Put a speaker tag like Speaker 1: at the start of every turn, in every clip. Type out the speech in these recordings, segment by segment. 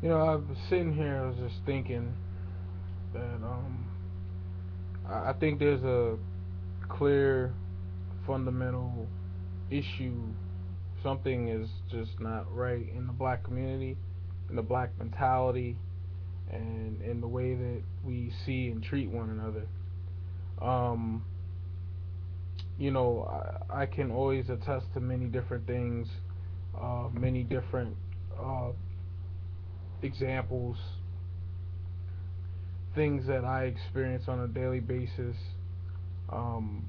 Speaker 1: I was sitting here, I was just thinking that I think there's a clear fundamental issue. Something is just not right in the black community, in the black mentality, and in the way that we see and treat one another. Um, I can always attest to many different things, many different uh, examples, things that I experience on a daily basis. Um,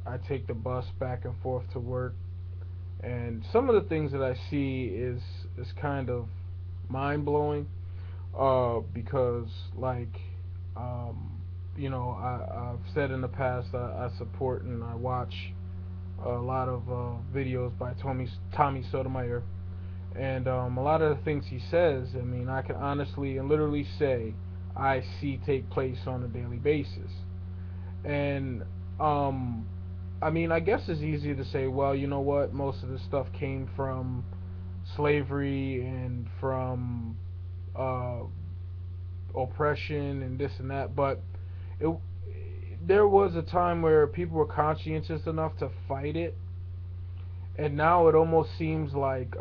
Speaker 1: I take the bus back and forth to work, and some of the things that I see is kind of mind blowing. Because like, um, I've said in the past I support and I watch a lot of videos by Tommy Sotomayor, and a lot of the things he says, I mean, I can honestly and literally say I see take place on a daily basis. And um, I mean, I guess it's easy to say, well, you know what, most of this stuff came from slavery and from uh, oppression and this and that, but it there was a time where people were conscientious enough to fight it, and now it almost seems like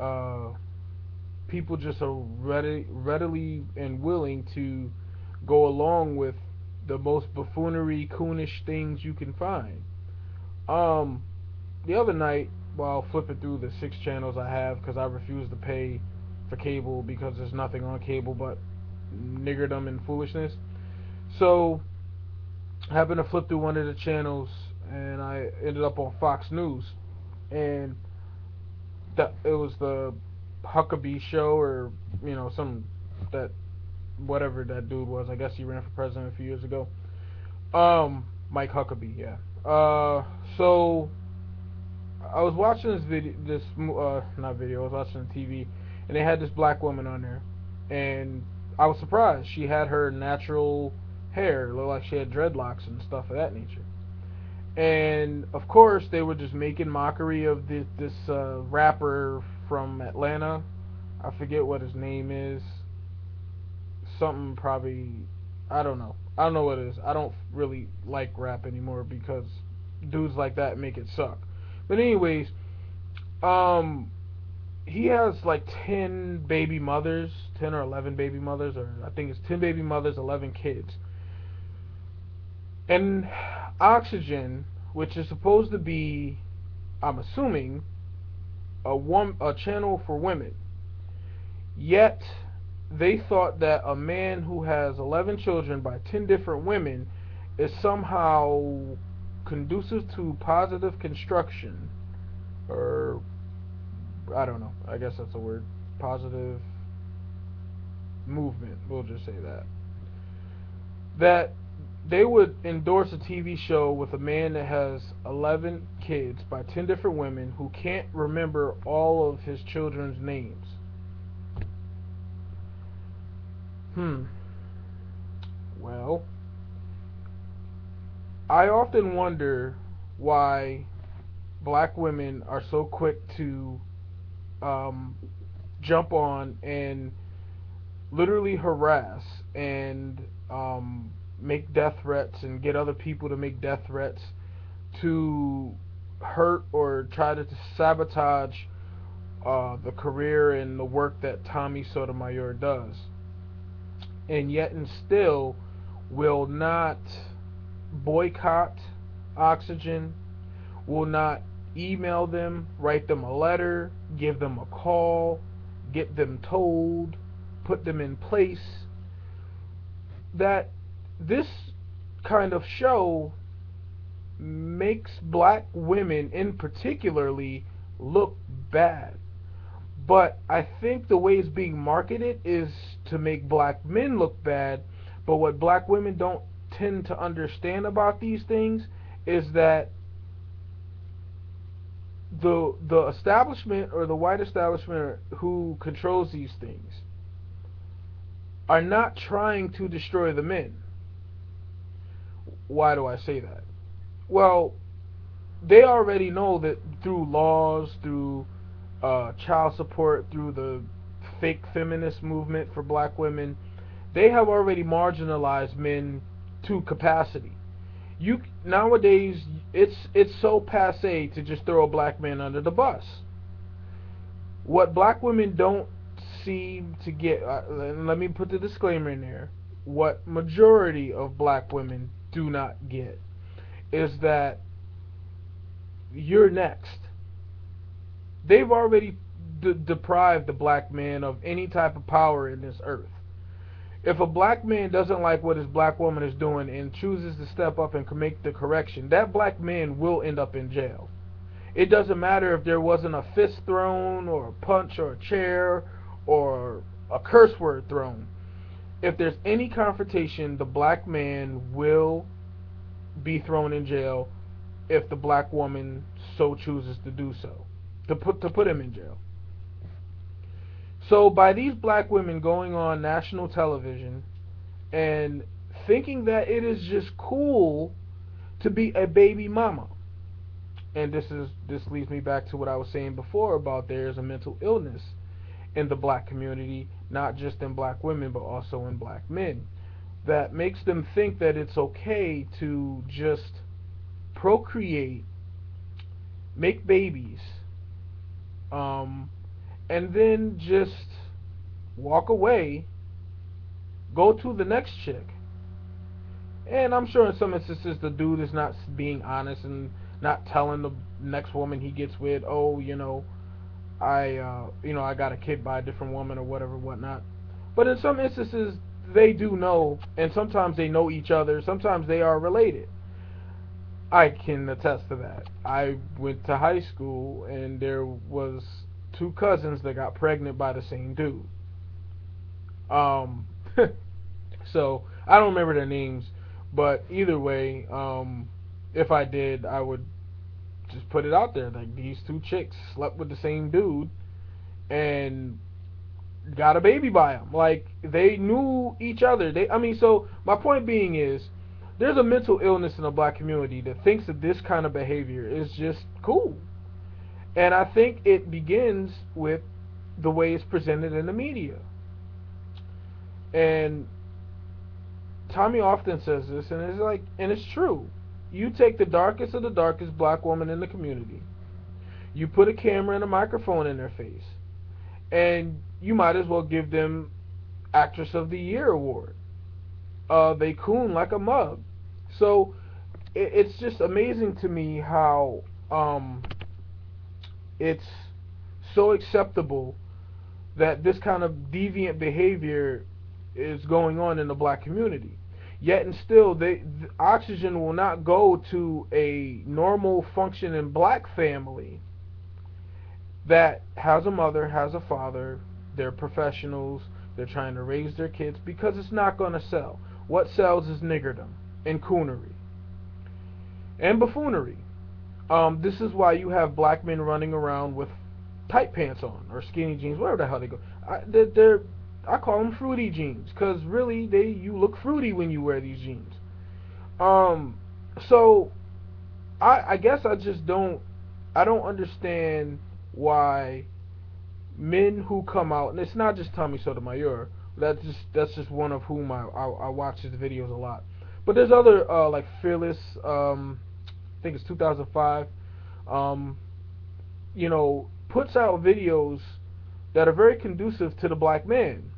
Speaker 1: people just are readily and willing to go along with the most buffoonery, coonish things you can find. Um, the other night, while flipping through the 6 channels I have, because I refuse to pay for cable because there's nothing on cable but niggerdom and foolishness. So I happened to flip through one of the channels, and I ended up on Fox News, and it was the Huckabee show, or some that whatever that dude was. I guess he ran for president a few years ago. Mike Huckabee, yeah. So I was watching this video, not video. I was watching the TV, and they had this black woman on there, and I was surprised. She had her natural hair, it looked like she had dreadlocks and stuff of that nature. And of course, they were just making mockery of this rapper from Atlanta. I forget what his name is. Something probably, I don't know. I don't know what it is. I don't really like rap anymore because dudes like that make it suck. But anyways, um, he has like 10 baby mothers, 10 or 11 baby mothers, or I think it's 10 baby mothers, 11 kids. And Oxygen, which is supposed to be, I'm assuming, a channel for women, yet they thought that a man who has 11 children by 10 different women is somehow conducive to positive construction, or I don't know. I guess that's a word. Positive movement. We'll just say that. That they would endorse a TV show with a man that has 11 kids by 10 different women who can't remember all of his children's names. Hmm. Well, I often wonder why black women are so quick to um, jump on and literally harass and make death threats and get other people to make death threats to hurt or try to sabotage the career and the work that Tommy Sotomayor does, and yet and still will not boycott Oxygen, will not email them, write them a letter, give them a call, get them told, put them in place. That this kind of show makes black women in particularly look bad. But I think the way it's being marketed is to make black men look bad. But what black women don't tend to understand about these things is that the establishment, or the white establishment who controls these things, are not trying to destroy the men. Why do I say that? Well, they already know that through laws, through child support, through the fake feminist movement for black women, they have already marginalized men to capacity. You nowadays, it's so passe to just throw a black man under the bus. What black women don't seem to get, let me put the disclaimer in there. What majority of black women do not get is that you're next. They've already deprived the black man of any type of power in this earth. If a black man doesn't like what his black woman is doing and chooses to step up and make the correction, that black man will end up in jail. It doesn't matter if there wasn't a fist thrown or a punch or a chair or a curse word thrown. If there's any confrontation, the black man will be thrown in jail if the black woman so chooses to do so, to put him in jail. So by these black women going on national television and thinking that it is just cool to be a baby mama, and this leads me back to what I was saying before about there is a mental illness in the black community, not just in black women but also in black men, that makes them think that it's okay to just procreate, make babies, and then just walk away, go to the next chick. And I'm sure in some instances the dude is not being honest and not telling the next woman he gets with, oh, I got a kid by a different woman or whatever, whatnot. But in some instances they do know, and sometimes they know each other, sometimes they are related. I can attest to that. I went to high school and there was two cousins that got pregnant by the same dude. So I don't remember their names, but either way, if I did, I would just put it out there like these two chicks slept with the same dude and got a baby by him. Like they knew each other. So my point being is, there's a mental illness in the black community that thinks that this kind of behavior is just cool. And I think it begins with the way it's presented in the media. And Tommy often says this, and it's true. You take the darkest of the darkest black woman in the community, you put a camera and a microphone in their face, and you might as well give them Actress of the Year award. They coon like a mug. So it's just amazing to me how it's so acceptable that this kind of deviant behavior is going on in the black community. Yet and still, the oxygen will not go to a normal functioning black family that has a mother, has a father, they're professionals, they're trying to raise their kids, because it's not going to sell. What sells is niggerdom and coonery and buffoonery. This is why you have black men running around with tight pants on or skinny jeans, whatever the hell they go. I call them fruity jeans, because really you look fruity when you wear these jeans. So I guess I don't understand why men who come out, and it's not just Tommy Sotomayor, that's just one of whom I watch his videos a lot. But there's other like Fearless, I think it's 2005, puts out videos that are very conducive to the black man.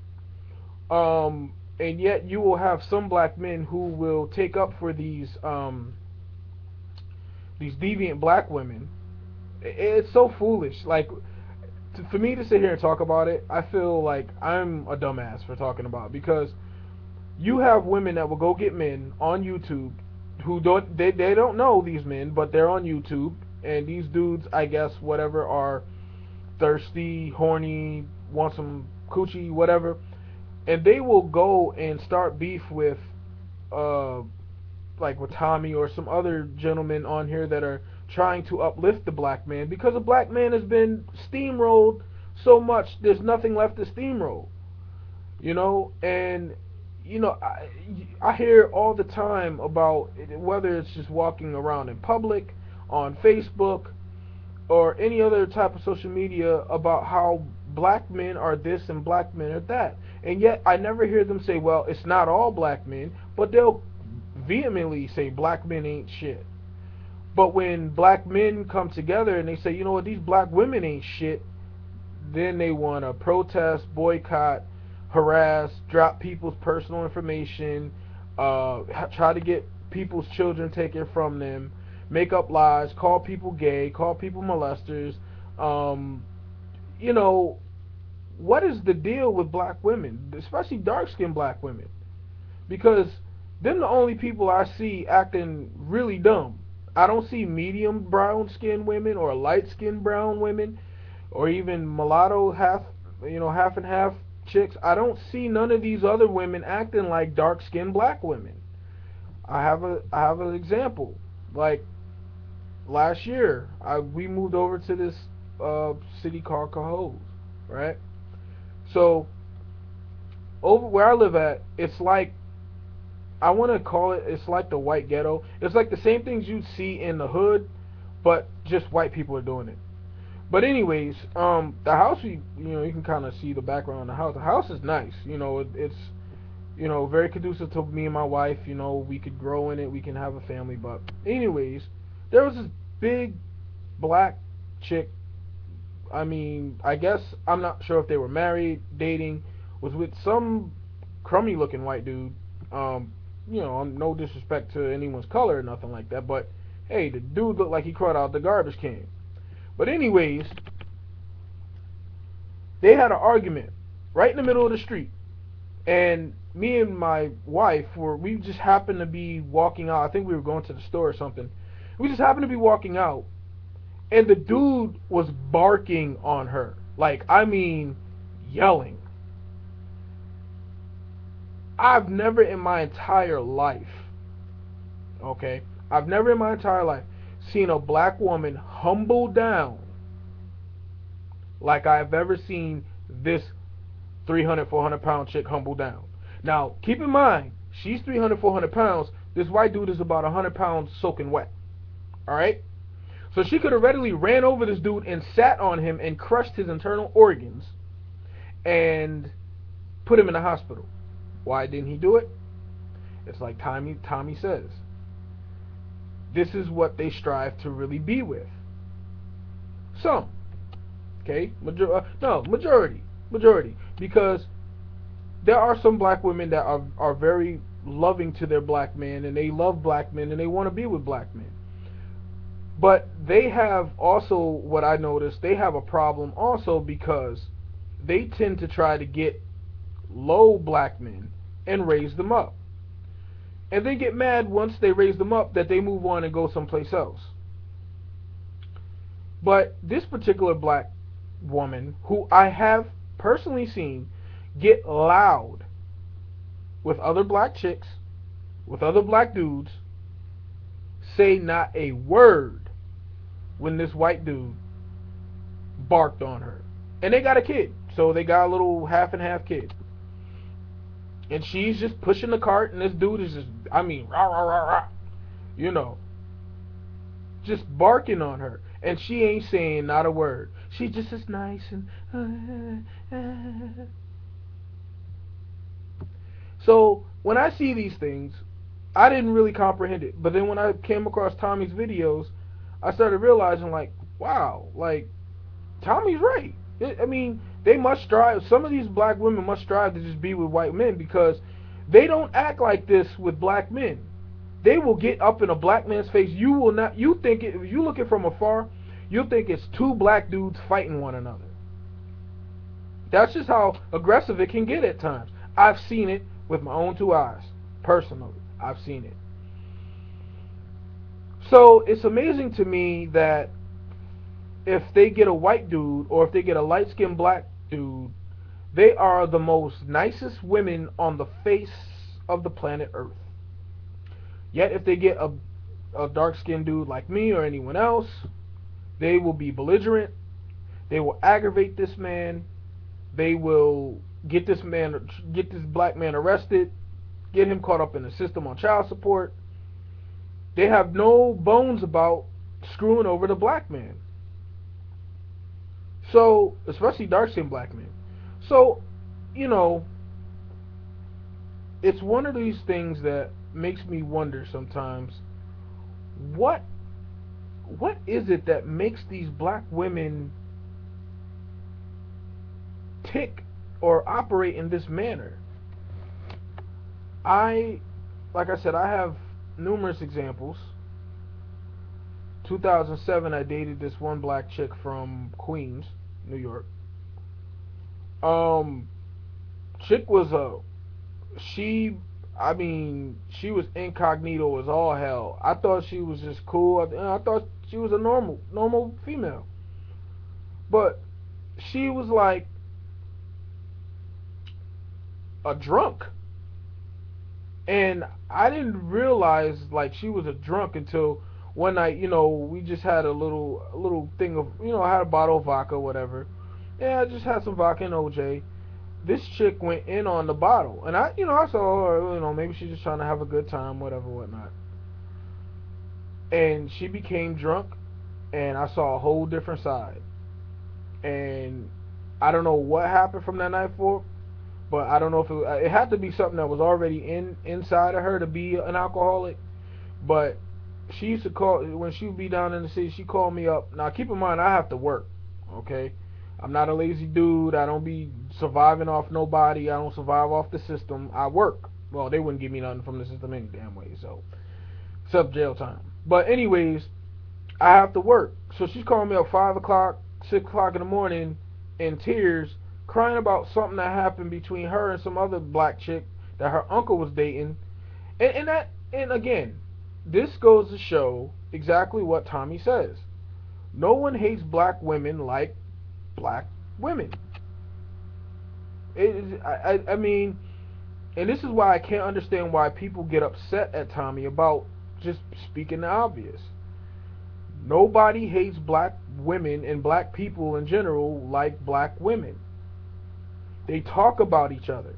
Speaker 1: And yet you will have some black men who will take up for these deviant black women. It's so foolish. Like, for me to sit here and talk about it, I feel like I'm a dumbass for talking about it, because you have women that will go get men on YouTube who they don't know these men, but they're on YouTube, and these dudes, I guess, whatever, are thirsty, horny, want some coochie, whatever, and they will go and start beef with like with Tommy or some other gentlemen on here that are trying to uplift the black man, because the black man has been steamrolled so much there's nothing left to steamroll. And I hear all the time about, whether it's just walking around in public, on Facebook, or any other type of social media, about how black men are this and black men are that. And yet I never hear them say, well, it's not all black men, but they'll vehemently say black men ain't shit. But when black men come together and they say, you know what, these black women ain't shit, then they want to protest, boycott, harass, drop people's personal information, try to get people's children taken from them, make up lies, call people gay, call people molesters. Um, you know, what is the deal with black women, especially dark-skinned black women? Because them the only people I see acting really dumb. I don't see medium brown skinned women or light skinned brown women or even mulatto half and half chicks. I don't see none of these other women acting like dark skinned black women. I have an example. Like last year, we moved over to this city called Cohoes, right? So over where I live at, it's like, I want to call it, it's like the white ghetto. It's like the same things you'd see in the hood, but just white people are doing it. But anyways, the house, you can kind of see the background of the house. The house is nice. It's very conducive to me and my wife. We could grow in it. We can have a family. But anyways, there was this big black chick. I mean, I guess, I'm not sure if they were married, dating, was with some crummy looking white dude. No disrespect to anyone's color or nothing like that, but hey, the dude looked like he crawled out the garbage can. But anyways, they had an argument right in the middle of the street, and me and my wife we just happened to be walking out. I think we were going to the store or something. We just happened to be walking out, and the dude was barking on her, like, I mean, yelling. I've never in my entire life, okay, I've never in my entire life seen a black woman humble down like I've ever seen this 300, 400 pound chick humble down. Now, keep in mind, she's 300, 400 pounds. This white dude is about 100 pounds soaking wet. Alright? So she could have readily ran over this dude and sat on him and crushed his internal organs and put him in the hospital. Why didn't he do it? It's like Tommy says. This is what they strive to really be with. Some. Okay? Majority. Because there are some black women that are very loving to their black men, and they love black men, and they want to be with black men. But they have also, what I noticed, they have a problem also because they tend to try to get low black men and raise them up. And they get mad once they raise them up that they move on and go someplace else. But this particular black woman, who I have personally seen get loud with other black chicks, with other black dudes, say not a word when this white dude barked on her. And they got a kid, so they got a little half and half kid. And she's just pushing the cart, and this dude is just, I mean, rah, rah, rah, rah, just barking on her. And she ain't saying not a word. She just is nice and... So, when I see these things, I didn't really comprehend it. But then when I came across Tommy's videos, I started realizing, like, wow, like, Tommy's right. I mean, they must strive, some of these black women must strive to just be with white men, because they don't act like this with black men. They will get up in a black man's face. You will not, you think it, if you look it from afar, you'll think it's two black dudes fighting one another. That's just how aggressive it can get at times. I've seen it with my own two eyes. Personally, I've seen it. So it's amazing to me that if they get a white dude or if they get a light-skinned black dude, they are the most nicest women on the face of the planet Earth. Yet if they get a dark-skinned dude like me or anyone else, they will be belligerent. They will aggravate this man. They will get this black man arrested, get him caught up in the system on child support. They have no bones about screwing over the black man. So, especially dark skinned black men. So, you know, it's one of these things that makes me wonder sometimes what what is it that makes these black women tick or operate in this manner? I like I said, I have numerous examples. 2007, I dated this one black chick from Queens, New York. Um, chick was a she. I mean, she was incognito as all hell. I thought she was just cool. I thought she was a normal female. But she was like a drunk, and I didn't realize like she was a drunk until one night. We just had a little thing of I had a bottle of vodka, whatever. Yeah, I just had some vodka and OJ. This chick went in on the bottle, and I saw her. Maybe she's just trying to have a good time, whatever, whatnot. And she became drunk, and I saw a whole different side. And I don't know what happened from that night forth, but I don't know if it had to be something that was already inside of her to be an alcoholic. But she used to call when she would be down in the city. She called me up. Now keep in mind, I have to work. Okay, I'm not a lazy dude. I don't be surviving off nobody. I don't survive off the system. I work. Well, they wouldn't give me nothing from the system any damn way. So except jail time. But anyways, I have to work. So she's calling me up 5 o'clock, 6 o'clock in the morning, in tears, crying about something that happened between her and some other black chick that her uncle was dating. And again, this goes to show exactly what Tommy says. No one hates black women like black women. I mean, and this is why I can't understand why people get upset at Tommy about just speaking the obvious. Nobody hates black women and black people in general like black women. They talk about each other.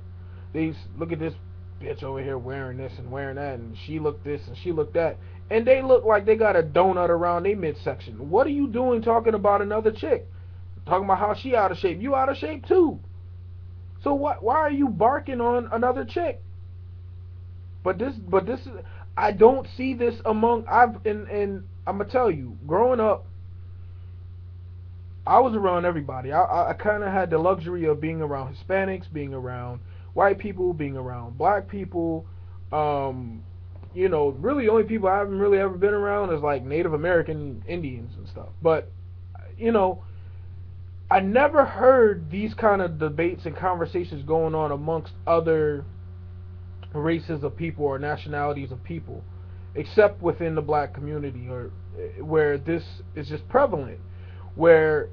Speaker 1: They look at this bitch over here wearing this and wearing that, and she looked this and she looked that, and they look like they got a donut around their midsection. What are you doing talking about another chick? Talking about how she out of shape. You out of shape too. So what? Why are you barking on another chick? But this is. I don't see this among. And I'm gonna tell you, growing up, I was around everybody. I kind of had the luxury of being around Hispanics, being around white people, being around black people. Really the only people I haven't really ever been around is like Native American Indians and stuff. But you know, I never heard these kind of debates and conversations going on amongst other races of people or nationalities of people, except within the black community, or where this is just prevalent, where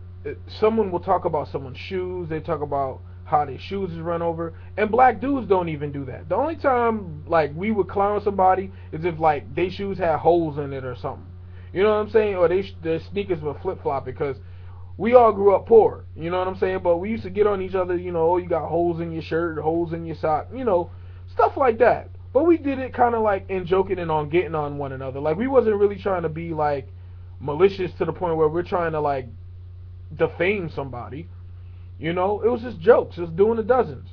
Speaker 1: someone will talk about someone's shoes, they talk about how their shoes is run over, and black dudes don't even do that. The only time like we would clown somebody is if like their shoes had holes in it or something. You know what I'm saying? Or their sneakers were flip flop because we all grew up poor. You know what I'm saying? But we used to get on each other. Oh, you got holes in your shirt, holes in your sock. Stuff like that. But we did it kind of like in joking and on getting on one another. Like we wasn't really trying to be like malicious to the point where we're trying to like defame somebody. It was just jokes, just doing the dozens.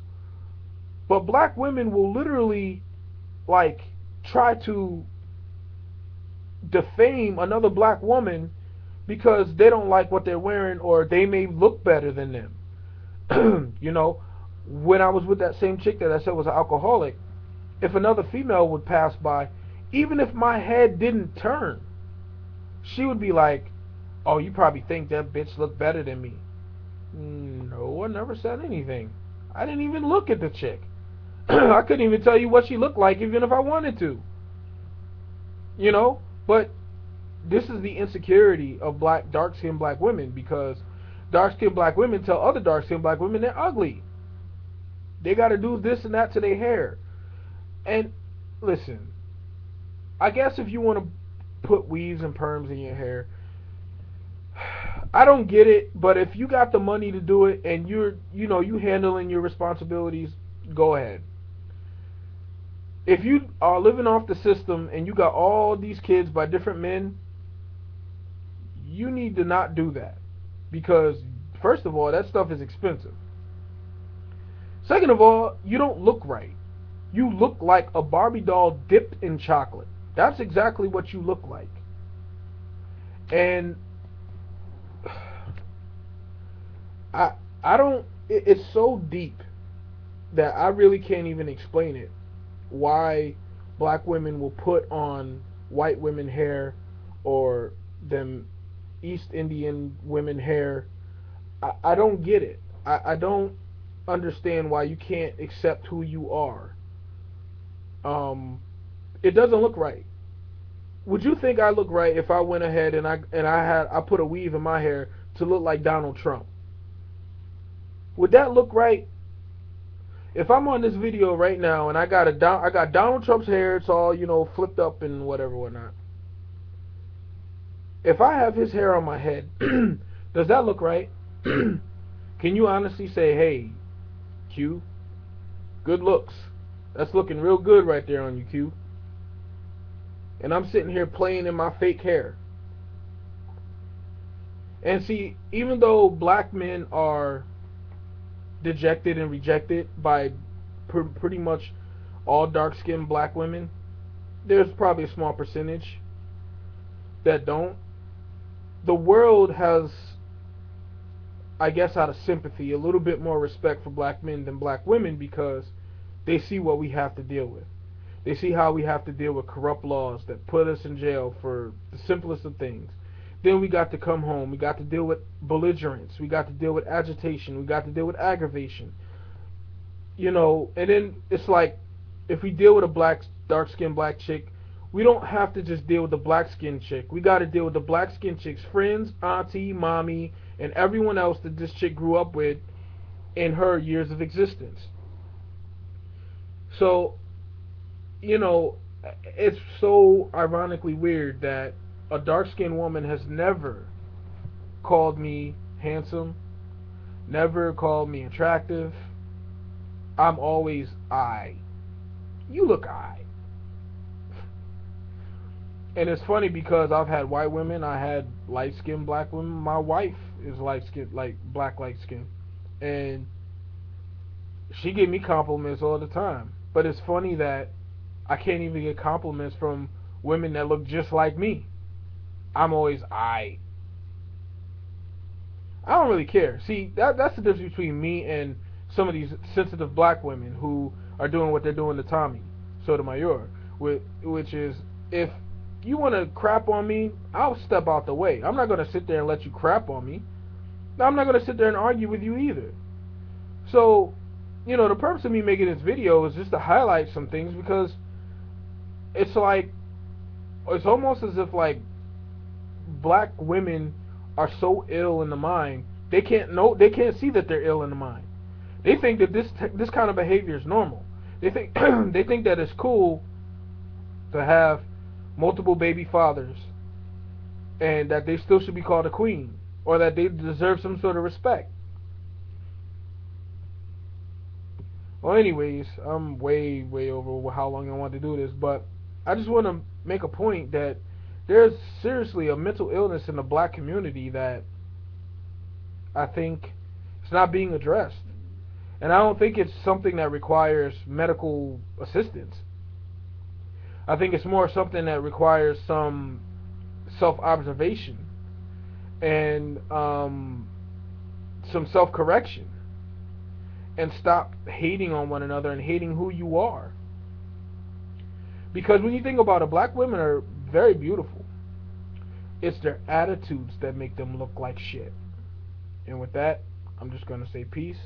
Speaker 1: But black women will literally like try to defame another black woman because they don't like what they're wearing or they may look better than them. When I was with that same chick that I said was an alcoholic, if another female would pass by, even if my head didn't turn, she would be like, "Oh, you probably think that bitch looked better than me." No, I never said anything. I didn't even look at the chick. I couldn't even tell you what she looked like even if I wanted to. But this is the insecurity of dark-skinned black women, because dark-skinned black women tell other dark-skinned black women they're ugly. They got to do this and that to their hair. And listen, I guess if you want to put weaves and perms in your hair, I don't get it, but if you got the money to do it and you handling your responsibilities, go ahead. If you are living off the system and you got all these kids by different men, you need to not do that. Because First of all, that stuff is expensive. Second of all, you don't look right. You look like a Barbie doll dipped in chocolate. That's exactly what you look like. And I I don't it's so deep that I really can't even explain it. Why black women will put on white women hair or them East Indian women hair. I don't get it. I don't understand why you can't accept who you are. Um, it doesn't look right. Would you think I look right if I went ahead and I put a weave in my hair to look like Donald Trump? Would that look right? If I'm on this video right now and I got Donald Trump's hair, it's all flipped up and whatnot. If I have his hair on my head, does that look right? Can you honestly say, hey, Q, good looks. That's looking real good right there on you, Q. And I'm sitting here playing in my fake hair. And see, even though black men are dejected and rejected by pretty much all dark-skinned black women, there's probably a small percentage that don't. The world has, I guess, out of sympathy, a little bit more respect for black men than black women because they see what we have to deal with. They see how we have to deal with corrupt laws that put us in jail for the simplest of things. Then we got to come home. We got to deal with belligerence. We got to deal with agitation. We got to deal with aggravation. And then it's like, if we deal with a dark-skinned black chick, we don't have to just deal with the black-skinned chick. We got to deal with the black-skinned chick's friends, auntie, mommy, and everyone else that this chick grew up with in her years of existence. So, it's so ironically weird that a dark-skinned woman has never called me handsome, never called me attractive. I'm always I. You look I. And it's funny because I've had white women, I had light-skinned black women. My wife is light-skinned, like black light-skinned, and she give me compliments all the time. But it's funny that I can't even get compliments from women that look just like me. I'm always I don't really care. See, that's the difference between me and some of these sensitive black women who are doing what they're doing to Tommy Sotomayor, which is, if you want to crap on me, I'll step out the way. I'm not going to sit there and let you crap on me. I'm not going to sit there and argue with you either. So, the purpose of me making this video is just to highlight some things, because it's almost as if like black women are so ill in the mind, they can't see that they're ill in the mind. They think that this kind of behavior is normal. They think they think that it's cool to have multiple baby fathers, and that they still should be called a queen, or that they deserve some sort of respect. Well, anyways, I'm way over how long I want to do this, but I just want to make a point that there's seriously a mental illness in the black community that I think is not being addressed. And I don't think it's something that requires medical assistance. I think it's more something that requires some self-observation and some self-correction, and stop hating on one another and hating who you are. Because when you think about it, black women are very beautiful. It's their attitudes that make them look like shit. And with that, I'm just going to say peace,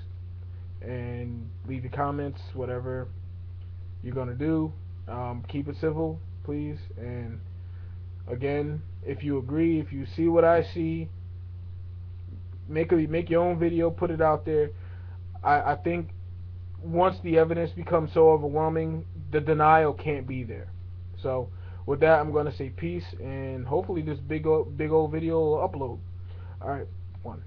Speaker 1: and leave your comments, whatever you're going to do. Keep it civil, please. And again, if you agree, if you see what I see, make your own video, put it out there. I think once the evidence becomes so overwhelming, the denial can't be there. So with that, I'm going to say peace, and hopefully this big old video will upload. Alright, one.